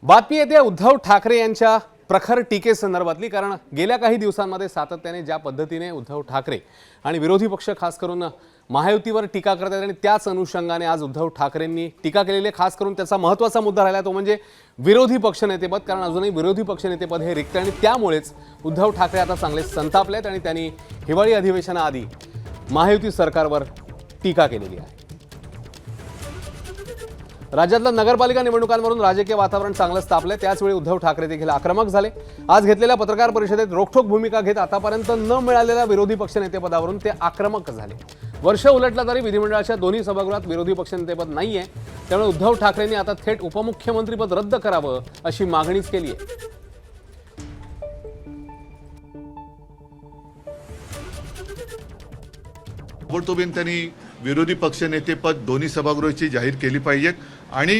बातमी येते उद्धव ठाकरे यांच्या प्रखर टीकेसंदर्भातली। कारण गेल्या काही दिवसांमध्ये सातत्याने ज्या पद्धतीने उद्धव ठाकरे आणि विरोधी पक्ष खास करून महायुतीवर टीका करतात आणि त्याच अनुषंगाने आज उद्धव ठाकरेंनी टीका केलेली आहे। खास करून त्याचा महत्त्वाचा मुद्दा राहिला तो म्हणजे विरोधी पक्षनेतेपद। कारण अजूनही विरोधी पक्षनेतेपद हे रिक्त आणि त्यामुळेच उद्धव ठाकरे आता चांगले संतापलेत आणि त्यांनी हिवाळी अधिवेशनाआधी महायुती सरकारवर टीका केलेली आहे। राज्यातल्या नगरपालिका निवडणुकांवरून राजकीय वातावरण चांगलंच तापलंय। त्याचवेळी उद्धव ठाकरे देखील आक्रमक झाले। आज घेतलेल्या पत्रकार परिषदेत रोखठोक भूमिका घेत आतापर्यंत न मिळालेल्या विरोधी पक्षनेतेपदावरून ते आक्रमक झाले। वर्ष उलटलं तरी विधिमंडळाच्या दोन्ही सभागृहात विरोधी पक्षनेतेपद नाहीये, त्यामुळे उद्धव ठाकरेंनी आता थेट उपमुख्यमंत्रीपद रद्द करावं अशी मागणीच केली आहे। ताबडतोब त्यांनी विरोधी पक्षनेतेपद दोन्ही सभागृहाची जाहीर केली पाहिजेत आणि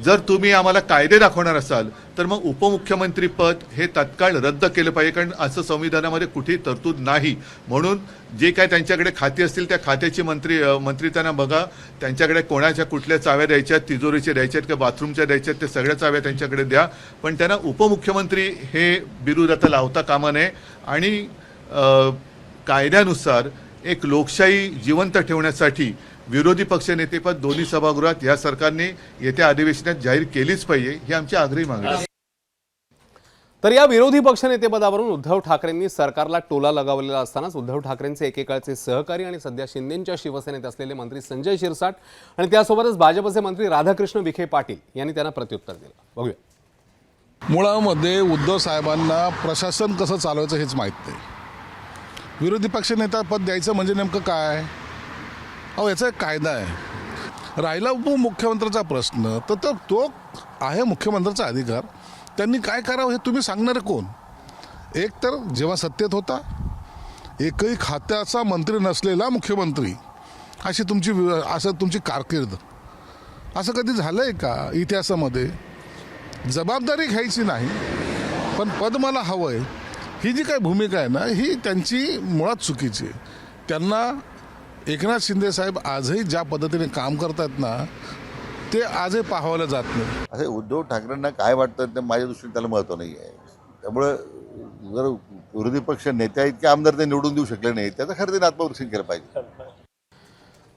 जर तुम्ही आम्हाला कायदे दाखवणार असाल तर मग उपमुख्यमंत्रीपद हे तत्काळ रद्द केलं पाहिजे। कारण असं संविधानामध्ये कुठेही तरतूद नाही। म्हणून जे काय त्यांच्याकडे खाती असतील त्या खात्याची मंत्री त्यांना बघा, त्यांच्याकडे कोणाच्या कुठल्या चाव्या द्यायच्यात, तिजोरीच्या द्यायच्यात किंवा बाथरूमच्या द्यायच्यात, ते सगळ्या चाव्या त्यांच्याकडे द्या, पण त्यांना उपमुख्यमंत्री हे बिरुद आता लावता कामा नये। आणि कायद्यानुसार एक लोकशाही जिवंत ठेवण्यासाठी विरोधी पक्षनेतेपद दोन्ही सभागृहात या सरकारने येत्या अधिवेशनात जाहीर केलीच पाहिजे, ही आमची आग्रही मागणी आहे। तर या विरोधी पक्षनेतेपदावरून उद्धव ठाकरेंनी सरकारला टोला लगावलेला असतानाच उद्धव ठाकरेंचे एकेकाळचे सहकारी आणि सध्या शिंदेंच्या शिवसेनेत असलेले मंत्री संजय शिरसाट आणि त्यासोबतच भाजपचे मंत्री राधाकृष्ण विखे पाटील यांनी त्यांना प्रत्युत्तर दिलं। बघूया। मुळामध्ये उद्धव साहेबांना प्रशासन कसं चालवायचं हेच माहीत नाही। विरोधी पक्षनेता पद द्यायचं म्हणजे नेमकं काय? अहो, याचा एक कायदा आहे। राहिला उपमुख्यमंत्र्याचा प्रश्न तर तो आहे मुख्यमंत्र्याचा अधिकार, त्यांनी काय करावं हे तुम्ही सांगणारे कोण? एक तर जेव्हा सत्तेत होता एकही खात्याचा मंत्री नसलेला मुख्यमंत्री, अशी तुमची कारकीर्द, असं कधी झालंय का इतिहासामध्ये? जबाबदारी घ्यायची नाही पण पद मला हवंय, ही जी काही भूमिका आहे ना ही त्यांची मुळात चुकीची आहे। त्यांना एकनाथ शिंदे साहेब आजही ज्या पद्धतीने काम करतात ना ते आजही पाहावलं जात नाही। असे उद्धव ठाकरेंना काय वाटतं ते माझ्या दृष्टीने त्याला महत्त्व नाही आहे। त्यामुळं जर विरोधी पक्ष नेत्या इतके आमदार ते निवडून देऊ शकले नाही, त्याचं खरं त्यांनी आत्मपरीक्षण केलं पाहिजे।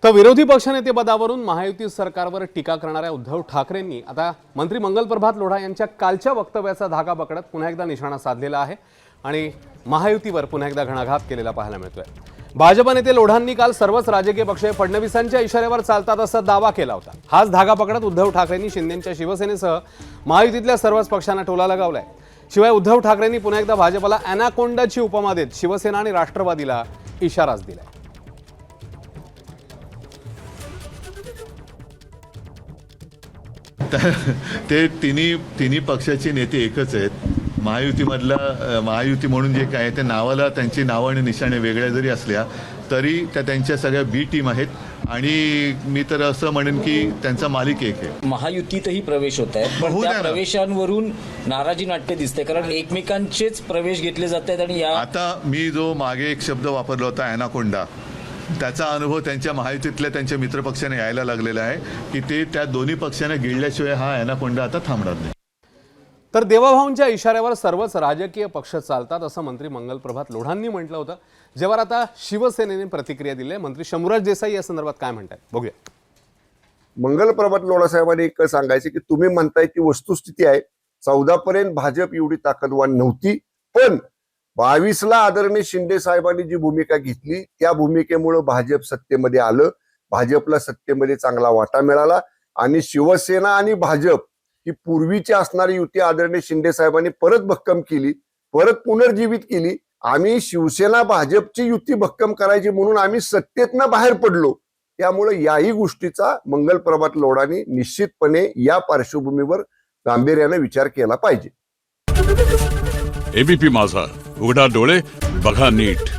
तर विरोधी पक्षनेतेपदावरून महायुती सरकारवर टीका करणाऱ्या उद्धव ठाकरेंनी आता मंत्री मंगल प्रभात लोढा यांच्या कालच्या वक्तव्याचा धागा पकडत पुन्हा एकदा निशाणा साधलेला आहे आणि महायुतीवर पुन्हा एकदा घणाघात केलेला पाहायला मिळतोय। भाजप नेते लोढांनी काल सर्वच राजकीय पक्ष फडणवीसांच्या इशाऱ्यावर चालतात असा दावा केला होता। हाच धागा पकडत उद्धव ठाकरेंनी शिंदेंच्या शिवसेनेसह महायुतीतल्या सर्वच पक्षांना टोला लगावलाय। शिवाय उद्धव ठाकरेंनी पुन्हा एकदा भाजपला अॅनाकोंडाची उपमा देत शिवसेना आणि राष्ट्रवादीला इशाराच दिलाय। ते तिन्ही पक्षाचे नेते एकच आहेत। महायुती म्हणून जे काय ते नावाला त्यांची नावं आणि निशाणे वेगळ्या जरी असल्या तरी त्या त्यांच्या सगळ्या बी टीम आहेत आणि मी तर असं म्हणेन की त्यांचा मालिक एक आहे। महायुतीतही प्रवेश होत आहेत पण त्या प्रवेशांवरून नाराजी नाट्य दिसते, कारण एकमेकांचेच प्रवेश घेतले जात आहेत। आणि आता मी जो मागे एक शब्द वापरला होता अॅनाकोंडा, त्याचा अनुभव त्यांच्या महायुतीतल्या त्यांच्या मित्रपक्षाने यायला लागलेला आहे की ते त्या दोन्ही पक्षांना गिळल्याशिवाय हा अॅनाकोंडा आता थांबणार नाही। तर देवाभाऊंच्या इशाऱ्यावर सर्वच राजकीय पक्ष चालतात असं मंत्री मंगल प्रभात लोढांनी म्हटलं होतं, ज्यावर आता शिवसेनेने प्रतिक्रिया दिली आहे। मंत्री शंभूराज देसाई या संदर्भात काय म्हणतात बघूया। मंगल प्रभात लोढा साहेबांनी एक सांगायचे की तुम्ही म्हणताय ती वस्तुस्थिती आहे, 14 पर्यंत भाजप एवढी ताकदवान नव्हती, पण 22ला आदरणीय शिंदे साहेबांनी जी भूमिका घेतली त्या भूमिकेमुळे भाजप सत्तेमध्ये आलं, भाजपला सत्तेमध्ये चांगला वाटा मिळाला आणि शिवसेना आणि भाजप ही पूर्वीची असणारी युती आदरणीय शिंदे साहेबांनी परत भक्कम केली, परत पुनर्जीवित केली। आम्ही शिवसेना भाजपची युती भक्कम करायची म्हणून आम्ही सत्तेतनं बाहेर पडलो। त्यामुळे याही गोष्टीचा मंगल प्रभात लोढांनी निश्चितपणे या पार्श्वभूमीवर गांभीर्याने विचार केला पाहिजे। एबीपी माझा, उघडा डोळे बघा नीट।